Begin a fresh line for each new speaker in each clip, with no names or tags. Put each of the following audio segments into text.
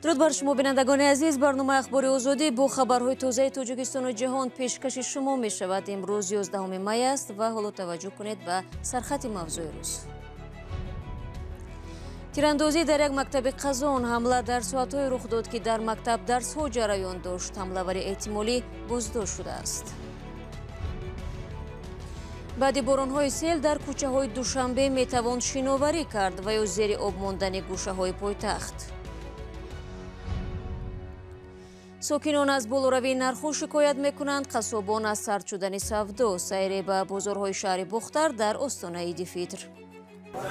درود بر شما بینندگان عزیز. برنامه اخبار آزادی با خبرهای تازه تاجیکستان و جهان پیشکش شما می شود. امروز 11 می است و حالا توجه کنید به سرخط موضوع روز. تیراندازی در یک مکتب قزان. حمله در ساعت‌های رخ داد که در مکتب درس‌ها جریان داشت. حمله‌ور احتمالی بازداشت شده است. بعد باران‌های سیل در کوچه‌های دوشنبه می‌توان شناوری کرد و یا زیر آب ماندن گوشه‌های پایتخت. ساکنان از بالوروی نرخ‌ها شکایت می‌کنند. قصابان از سرد شدن سودا. سیر به بازارهای شهر بختر در آستانه عید فطر.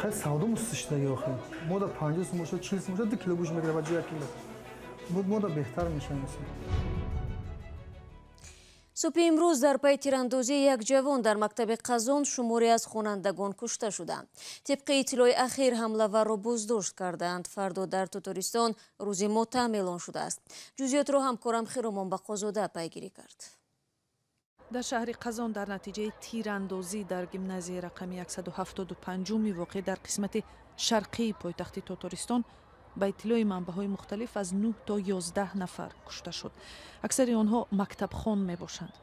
خیلی سودا مستشده آخه. ما در 50 سوم شد 40 سوم شد 2 کیلو گوشت میگیره و 1 کیلو. ما در بهتر میشه مثلا.
صبح امروز در پی تیراندازی یک جوان در مکتب قزان شماری از خوانندگان کشته شدند. طبق اطلاع اخیر حمله‌ور را بازداشت کردند. فردا در تاتارستان روز ماتم اعلان شده است. جزئیات را همکارم خیرامان بقازاده پیگیری کرد.
در شهر قزان در نتیجه تیراندازی در گیمنازیای رقمی 175 واقع در قسمت شرقی پایتخت تاتارستان با اطلاع منبع‌های مختلف از 9 تا 11 نفر کشته شد. اکثر آنها مکتب خوان می باشند.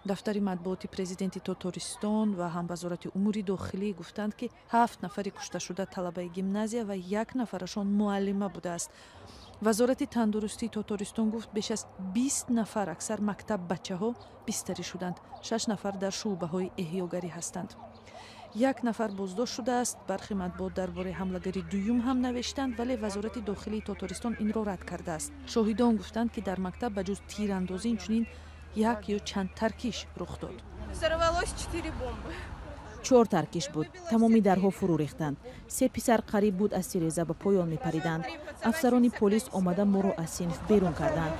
دفتر مطبوعات پرزیدنت تاتارستان و هم وزارت امور داخلی گفتند که 7 نفر کشته شده طلبه گیمنازیا و 1 نفرشان معلمه بوده است. وزارت تندرستی تاتارستان گفت بیش از 20 نفر اکثر مکتب بچه‌ها بستری شدند. 6 نفر در شعبه‌های احیاگری هستند. 1 نفر بازداشت شده است. برخی مطبوعات درباره حمله‌گری دوم هم نوشتند ولی وزارت داخلی تاتارستان این را رد کرده است. شاهدان گفتند که در مکتب بجز تیراندازی اینچنین 1 یا چند ترکیش رخ داد.
4 ترکیش بود. تمامی درها فرو ریختند. 3 پسر قریب بود از تیریزه به پایان میپریدند. افسران پلیس آمده ما را از صنف بیرون کردند.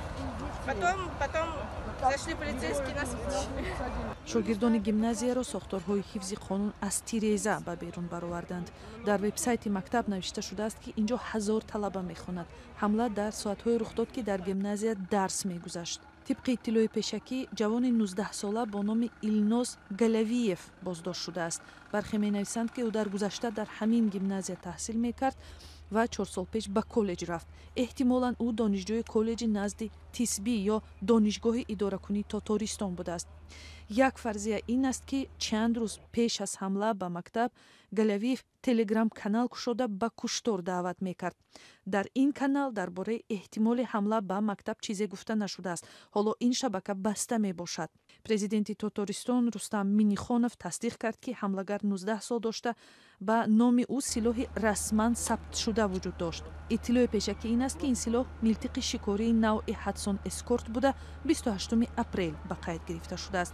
شاگردان گیمنازیا را ساختارهای حفظ قانون از تیریزه به بیرون برآوردند. در وبسایت مکتب نوشته شده است که اینجا 1000 طلبه میخواند. حمله در ساعت‌های رخ داد که در گیمنازیا درس میگذشت. طبق اطلاع پیشکی جوان 19 ساله با نام ایلنوس گلاویف بازداشت شده است. برخی می‌نویسند که او در گذشته در همین گیمنازیا تحصیل میکرد و 4 سال پیش به کالج رفت. احتمالاً او دانشجوی کالج نزد تیسبی یا دانشگاه اداره‌کنی تاتارستان بوده است. یک فرضیه این است که چند روز پیش از حمله به مکتب گلاویف تلگرام کانال گشوده به کشتار دعوت میکرد. در این کانال درباره احتمال حمله به مکتب چیزی گفته نشده است. حالا این شبکه بسته می باشد. پرزیدنت تاتارستان رستم مینیخانов تصدیق کرد که حمله‌گر 19 سال داشته با نام او سلاح رسما ثبت شده وجود داشت. اطلاع پیشکی این است که این سلاح ملتق شکاری نوع هاتسون اسکورت بوده 28 اپریل به قید گرفته شده است.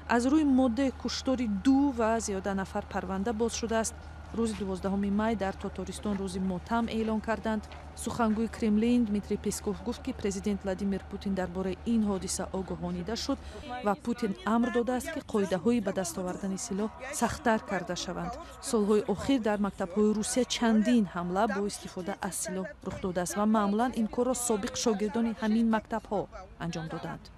از روی ماده کشتار 2 و زیاده نفر پرونده باز شده است. روز 12 می در تاتارستان روز ماتم اعلان کردند. سخنگوی کرملین دمیتری پسکوف گفت که پرزیدنت ولادیمیر پوتین درباره این حادثه آگاهانیده شد و پوتین امر داده است که قاعده‌های به دست آوردن سلاح سخت‌تر کرده شوند. سال‌های اخیر در مکتب‌های روسیه چندین حمله با استفاده از سلاح رخ داده است و معمولاً این کار را سابق شاگردان همین مکتب‌ها انجام دادند.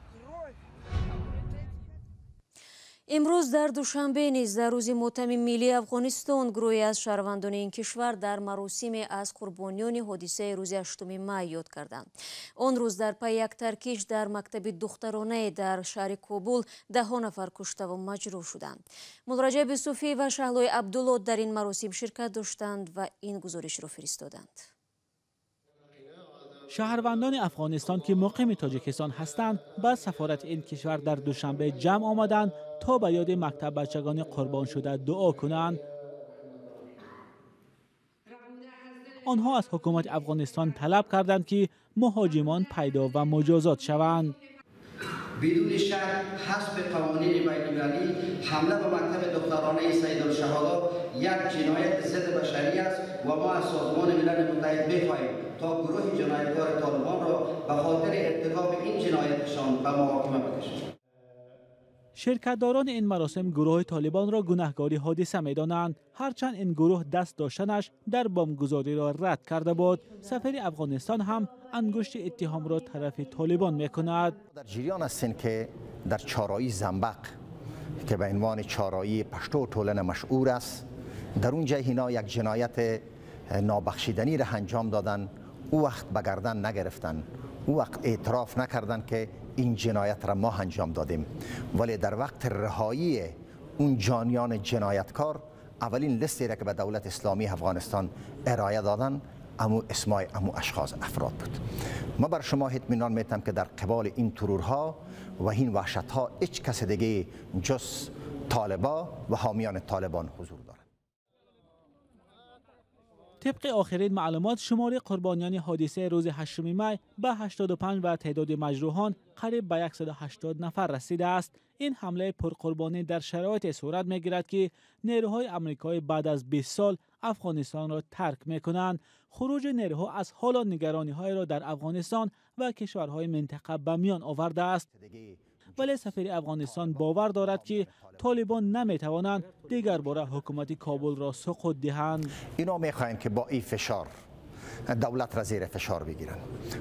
امروز در دوشنبه نیز در روز ماتم ملی افغانستان گروهی از شهروندان این کشور در مراسم از قربانیان حادثه روز 8 می یاد کردند. آن روز در پی یک ترکیش در مکتب دخترانه در شهر کابل 10 نفر کشته و مجروح شدند. مولوی رجب صوفی و شهلای عبدالله در این مراسم شرکت داشتند و این گزارش را فرستادند.
شهروندان افغانستان که مقیم تاجیکستان هستند به سفارت این کشور در دوشنبه جمع آمدند تا به یاد مکتب بچگان قربان شده دعا کنند. آنها از حکومت افغانستان طلب کردند که مهاجمان پیدا و مجازات شوند.
بدون شک حسب قوانین بین‌المللی حمله به مکتب دخترانه سیدالشهدا یک جنایت ضد بشری است و ما از سازمان ملل متحد می‌خواهیم تا گروه جنایتکار طالبان را به خاطر ارتکاب این جنایتشان به محاکمه بکشند.
شرکتداران این مراسم گروه طالبان را گناهکار حادثه می‌دانند، هرچند این گروه دست داشتنش در بمبگذاری را رد کرده بود. سفیر افغانستان هم انگشت اتهام را طرف طالبان می‌کند.
در جریان هستند که در چارایی زنبق که به عنوان چارایی پشتو ټولنه مشهور است، در اونجا اینا یک جنایت نابخشیدنی را انجام دادن او وقت به گردن نگرفتن، او وقت اعتراف نکردن که این جنایت را ما انجام دادیم، ولی در وقت رهایی اون جانیان جنایتکار اولین لیستی را که به دولت اسلامی افغانستان ارائه دادن اسمای اشخاص افراد بود. ما بر شما اطمینان میتم که در قبال این ترورها و این وحشتها هیچ کس دیگه جز طالبا و حامیان طالبان حضور دارد.
طبق آخرین معلومات شمار قربانیان حادثه روز 8 می به 85 و تعداد مجروحان قریب به 180 نفر رسیده است. این حمله پرقربانی در شرایط صورت میگیرد که نیروهای آمریکایی بعد از 20 سال افغانستان را ترک میکنند. خروج نیروها از حال نگرانی‌های را در افغانستان و کشورهای منطقه به میان آورده است. ولی سفیر افغانستان باور دارد که طالبان نمیتوانند دیگر باره حکومت کابل را سقوط دهند.
اینا میخواین که با این فشار دولت را زیر فشار بگیرن.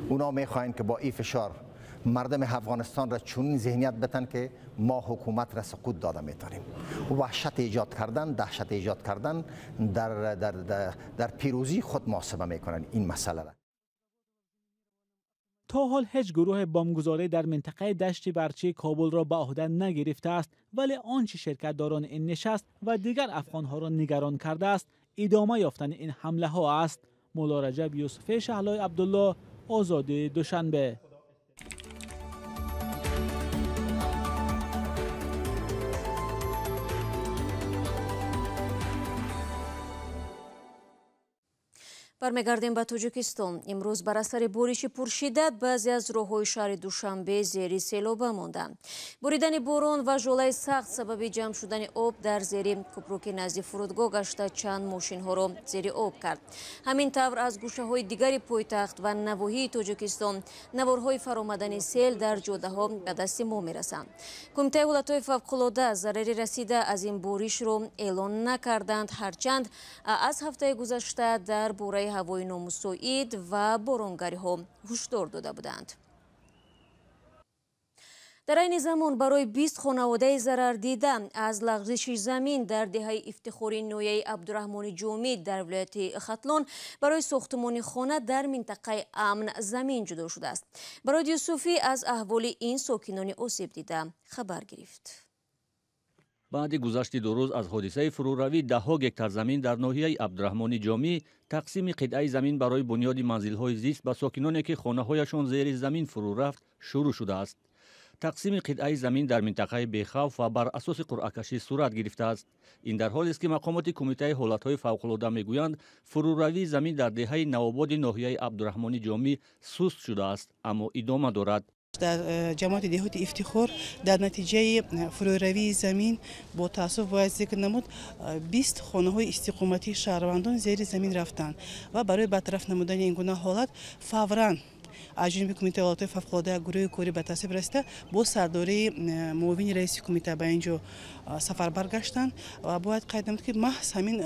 اونا میخواین که با این فشار مردم افغانستان را چنین ذهنیت بدن که ما حکومت را سقوط داده میتونیم. وحشت ایجاد کردن، دهشت ایجاد کردن در پیروزی خود محاسبه میکنن این مسئله را.
تا حال هیچ گروه بمبگذاری در منطقه دشت برچی کابل را به عهده نگرفته است، ولی آنچه شرکتداران این نشست و دیگر افغانها را نگران کرده است ادامه یافتن این حمله ها است. مولا رجب یوسف شهلای عبدالله، آزادی دوشنبه.
برمیگردیم به توجیکستان. امروز بر اثر بارش پرشدت بعضی از راه‌های شهر دوشنبه زیر سیلاب ماندند. بریدن باران و ژوله سخت سبب جمع شدن آب در زیر کوپروک نزدیک فرودگاه گشته چند ماشین‌ها را زیر آب کرد. همین طور از گوشه‌های دیگر پایتخت و نواحی توجیکستان نوارهای فرآمدن سیل در جاده‌ها به دست ما می‌رسند. کمیته حالت‌های فوق‌العاده ضرری رسیده از این بارش را اعلان نکردند، هرچند از هفته گذشته در باره هوای نامساعد و بارانگری ها هشدار داده بودند. در این زمان برای 20 خانواده ضرر دیده از لغزش زمین در دهه افتخاری نویه عبدالرحمن جامی در ولایت ختلان برای ساختمان خانه در منطقه امن زمین جدا شده است. برای یوسفی از احوال این ساکنان آسیب دیده خبر گرفت.
بعد گذشت 2 روز از حادثه فروروی ده‌ها گکتار زمین در ناحیه عبدالرحمن جامی تقسیم قطعه زمین برای بنیاد منزل‌های زیست به ساکنانی که خانه‌هایشان زیر زمین فرو رفت شروع شده است. تقسیم قطعه زمین در منطقه بیخوف و بر اساس قرعه‌کشی صورت گرفته است. این در حالی است که مقامات کمیته حالت‌های فوق‌العاده میگویند فروروی زمین در دهه نوآباد ناحیه عبدالرحمن جامی سست شده است، اما ادامه دارد.
در جماعت دهات افتخار در نتیجه فروروی زمین با تأسف باید ذکر نمود 20 خانه‌های استقامتی شهروندان زیر زمین رفتند و برای برطرف نمودن این گونه حالت فوراً از جانب کمیته حالت‌های فوق‌العاده گروه کاری به تصویب رسیده با سرداری معاون رئیس کمیته به اینجا سفر برگشتند و باید قید نمود که محض همین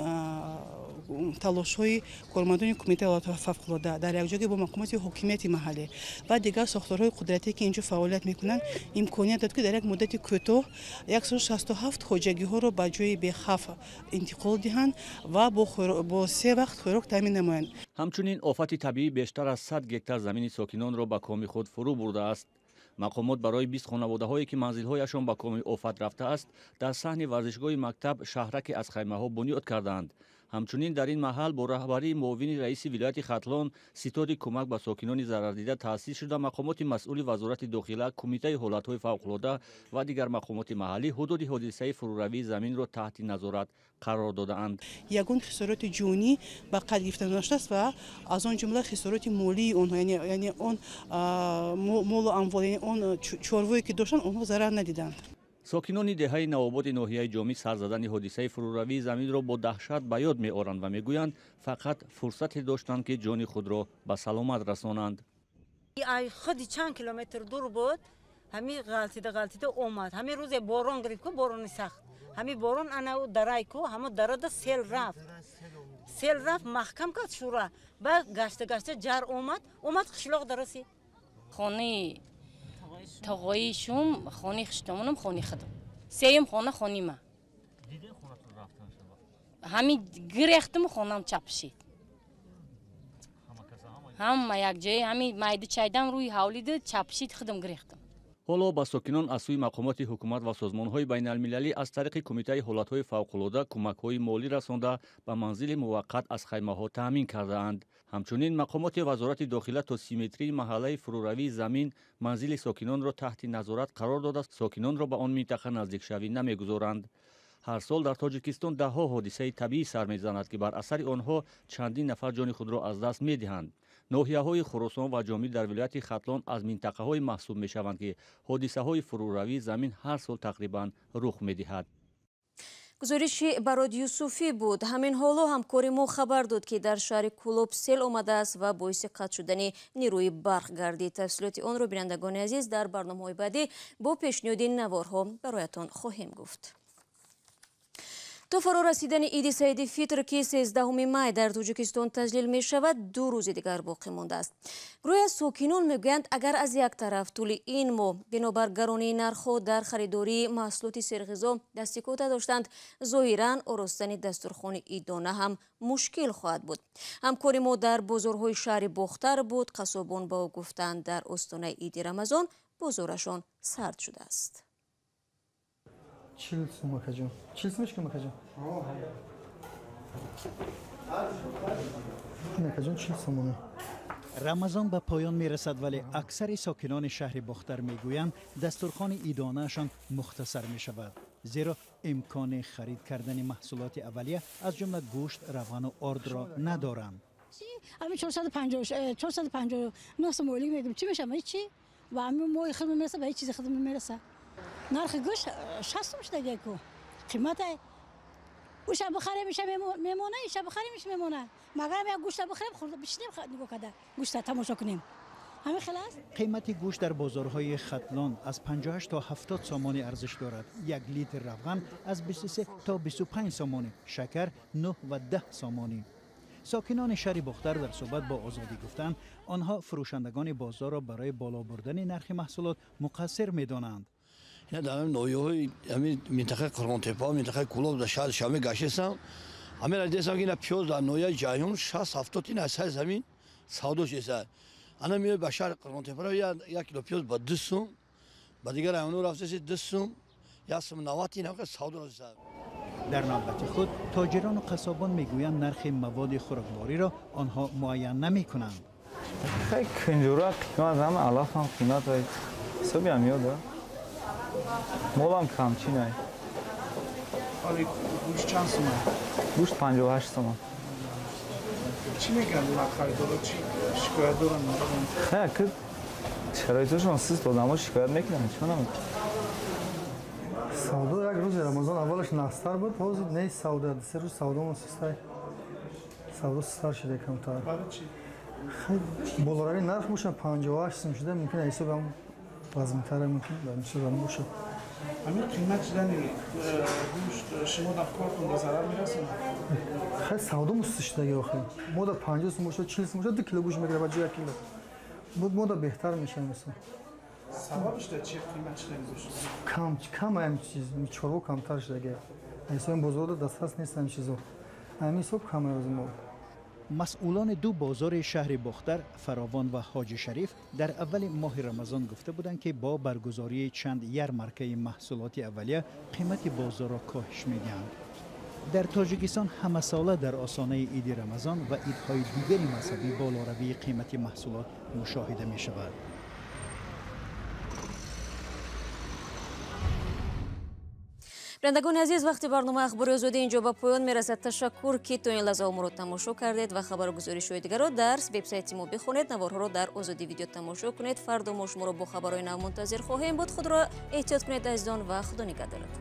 تلاش‌های کارمندان کمیته حالت‌های فوق‌العاده در یک جایی با مقامات حکومت محلی و دیگر ساختارهای قدرتی که اینجا فعالیت می‌کنند امکانیت داد که در یک مدت کوتاه 167 خواجگی‌ها را به جای بی‌خوف انتقال دهند و با 3 وقت خوراک تامین نمایند.
همچنین آفت طبیعی بیشتر از 100 گکتار زمین ساکنان را به کام خود فرو برده است. مقامات برای 20 خانواده‌هایی که منزل‌هایشان به کام آفت رفته است در صحن ورزشگاه مکتب شهرک از خیمه‌ها بنیاد کردند. همچنین در این محل با رهبری معاون رئیس ولایت ختلان ستاد کمک به ساکنان ضرر دیده تأسیس شده مقامات مسئول وزارت داخله، کمیته حالت‌های فوق‌العاده و دیگر مقامات محلی حدود حادثه فروروی زمین را تحت نظارت قرار داده‌اند.
یگان خسارات جانی به قید گرفته نشده است و از آن جمله خسارات مالی آنها یعنی آن مال و اموال یعنی آن چاره‌ای که داشتن آنها ضرر ندیدند.
ساکنان دهه نوآباد ناحیه جامی سر زدن حادثه فروروی زمین را با دهشت به یاد می‌آورند و میگویند فقط فرصتی داشتند که جان خود را به سلامت رسانند.
خودی چند کیلومتر دور بود، همین غلطیده اومد. همین روز باران گرفت که باران سخت. همین باران انا درای کو همه درد سیل رفت محکم کرد شورا. بعد گشته جر اومد قشلاق درسی.
خانه تقایی شوم خانه خشتمونم خانه خودم. سیم خانه ما.
دیگه خونتون رفتن شما؟
همین گرفتم خانم چپ شد. ҳама якҷоя ҳамин майда чайдам рӯи ҳавлиду чапшид худам гирехтам.
ҳоло ба сокинон аз сӯи мақомоти ҳукумат ва созмонҳои байналмилалӣ аз тариқи кумитаи ҳолатҳои фавқулода кӯмакҳои молӣ расонда ба манзили муваққат аз хаймаҳо таъмин кардаанд. ҳамчунин мақомоти вазорати дохила то симметрии маҳаллаи фуруравии замин манзили сокинонро таҳти назорат қарор дода сокинонро ба он минтақа наздикшавӣ намегузоранд. ҳар сол дар тоҷикистон даҳҳо ҳодисаи табиӣ сар мезанад ки бар асари онҳо чандин нафар ҷони худро аз даст медиҳанд. ноҳияҳои хуросон ва ҷомӣ дар вилояти хатлон аз минтақаҳое маҳсуб мешаванд ки ҳодисаҳои фуруравии замин ҳар сол тақрибан рух медиҳад.
гузориши Барод Юсуфӣ буд. ҳамин ҳоло ҳамкори мо хабар дод ки дар шаҳри Кӯлоб сел омадааст ва боиси қатъ шудани нерӯи барқ гардид. тафсилоти онро бинандагони азиз дар барномаҳои баъдӣ бо пешниҳоди наворҳо бароятон хоҳем гуфт. то фаро расидани иди Саиди Фитр ки 13 май дар Тоҷикистон таҷлил мешавад, 2 рӯзи дигар боқӣ мондааст. гурӯҳи аз сокинон мегӯянд, агар аз як тараф тӯли ин моҳ бинобар гаронии нархҳо дар харидории маҳсулоти серғизо дасти кота доштанд, зоҳиран оростани дастурхони идона ҳам мушкил хоҳад буд. ҳамкори мо дар бозорҳои шаҳри Бохтар буд. қасобон ба ӯ гуфтанд, дар остонаи иди Рамазон бозорашон сард шудааст.
40 сум макаҷон. 40 сумешки макаҷон. Макаҷон 40 сум.
рамазон ба поён мерасад, вале аксари сокинони шаҳри Бохтар мегӯянд дастурхони иdonaашон мухтасар мешавад, зеро имкони харид кардани маҳсулоти аввалия аз ҷумла гӯшт, равғану ордро надоранд.
Ами 459 сум олӣ мегӯям. Чӣ мешавад? Чӣ? Ва ами моҳи худм мераса, ба ҳеҷ чизи худм мераса. нархи гӯшт 60 сум шудаги ку. қиматай гӯшт бихарем меша мемона, иша бихарем меша мемона. Магар як гӯшт бихарем хурд бишинем нигоҳ када. Гӯшт тамошо кунем. ҳамин хел аст.
қимати гӯшт дар бозорҳои Хатлон аз 58 то 70 сомонӣ арзиш дорад. 1 литр равған аз 23 то 25 сомонӣ, шакар 9 ва 10 сомонӣ. сокинони шаҳри Бохтар дар суҳбат бо Озодӣ гуфтанд, онҳо фурӯшандагони бозорро барои боло бурдани нархи маҳсулот муқассир медонанд.
ина дар ноҳияҳои ҳамин минтақаи Қирғонтепа, минтақаи Кӯлоб дар шаҳри Шаме гаштесам. ҳамин аз десам ки ина пиёз дар ноҳияи Ҷайҳун 60-70 ина сай замин савдо шеса. ана меои ба шаҳри Қирғонтепа 1 кило пиёз ба 2 сум, ба дигар районҳо рафтаси 2 сум, 1 сум 90 ина савдо шеса.
дар навбати худ тоҷирону қасобон мегӯянд нархи маводи хӯроквориро онҳо муайян намекунанд.
хай кинҷура қимат ҳама алаф ҳам қимат ва ҳисоби ҳам ёда. молам камчинай.
али гӯшт чанд сум?
гӯшт 58 сум.
чӣ мегӯянд уна харидорҳо, чӣ шикоят доранд?
хай ки шароиташон сист, одамо шикоят мекунанд, чӣ намед?
савдо як рӯзи Рамазон аввалаш настар буд, ҳозир не савдо, 3 рӯз савдомо систай. савдо систар шуда камтар.
барои чӣ?
хай болорави нарх бошад 58 сум шуда, мумкин ҳисоби ҳам вазнтар мумкин дар боша.
ҳамин қимат шудани гӯшт шумо дар коркунда зарар мерасонад?
хай савдо мусти шудаги охир. мо да 50 сум бошад, 40 сум бошад, 2 кило гӯшт мегирад ба ҷои 1 кило. буд мо да беҳтар мешавем.
сабабиш дар чӣ қимат шудани гӯшт?
кам ҳам чиз чорво камтар шудаги. ҳисоби бозорда дастрас нест ҳам чизо. ҳамин ҳисоб кам аз мо.
масъулони ду бозори шаҳри Бохтар, Фаровон ва Ҳоҷи Шариф дар аввали моҳи Рамазон гуфта буданд ки бо баргузории чанд ярмаркаи маҳсулоти аввалия қимати бозорро коҳиш медиҳанд. дар Тоҷикистон ҳамасола дар осонаи иди Рамазон ва идҳои дигари мазҳабӣ болоравии қимати маҳсулот мушоҳида мешавад.
бинандагони азиз, вақти барномаи ахбори озодӣ инҷо ба поён мерасад. ташаккур ки то ин лаҳза моро тамошо кардед ва хабару гузоришҳои дигарро дар вебсайти мо бихонед. наворҳоро дар Озодӣ видео тамошо кунед. фардо мо шуморо бо хабарҳои нав мунтазир хоҳем буд. худро эҳтиёт кунед азизон ва худо нигаҳдорад.